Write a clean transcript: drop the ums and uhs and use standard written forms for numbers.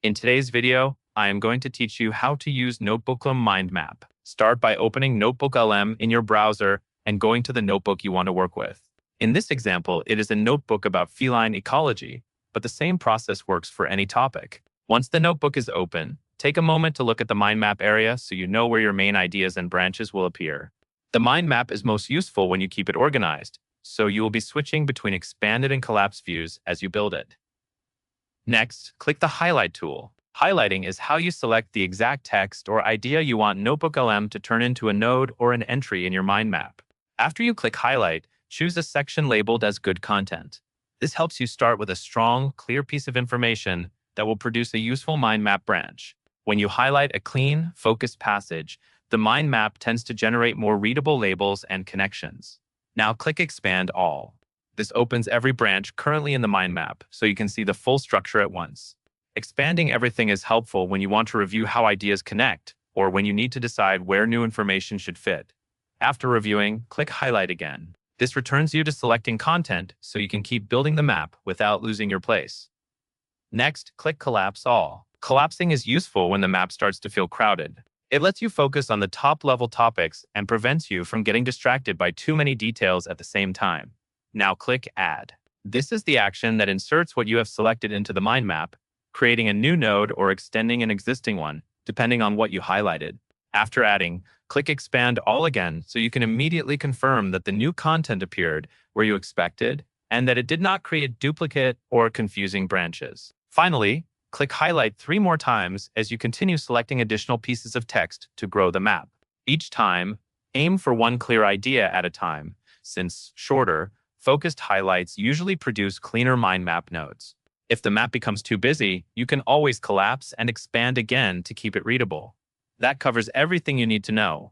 In today's video, I am going to teach you how to use Notebooklm mind map. Start by opening Notebooklm in your browser and going to the notebook you want to work with. In this example, it is a notebook about feline ecology, but the same process works for any topic. Once the notebook is open, take a moment to look at the mind map area so you know where your main ideas and branches will appear. The mind map is most useful when you keep it organized, so you will be switching between expanded and collapsed views as you build it. Next, click the Highlight tool. Highlighting is how you select the exact text or idea you want Notebooklm to turn into a node or an entry in your mind map. After you click Highlight, choose a section labeled as Good Content. This helps you start with a strong, clear piece of information that will produce a useful mind map branch. When you highlight a clean, focused passage, the mind map tends to generate more readable labels and connections. Now click Expand All. This opens every branch currently in the mind map, so you can see the full structure at once. Expanding everything is helpful when you want to review how ideas connect, or when you need to decide where new information should fit. After reviewing, click Highlight again. This returns you to selecting content, so you can keep building the map without losing your place. Next, click Collapse All. Collapsing is useful when the map starts to feel crowded. It lets you focus on the top-level topics and prevents you from getting distracted by too many details at the same time. Now click Add. This is the action that inserts what you have selected into the mind map, creating a new node or extending an existing one, depending on what you highlighted. After adding, click Expand All again so you can immediately confirm that the new content appeared where you expected and that it did not create duplicate or confusing branches. Finally, click Highlight 3 more times as you continue selecting additional pieces of text to grow the map. Each time, aim for one clear idea at a time, since shorter, focused highlights usually produce cleaner mind map nodes. If the map becomes too busy, you can always collapse and expand again to keep it readable. That covers everything you need to know.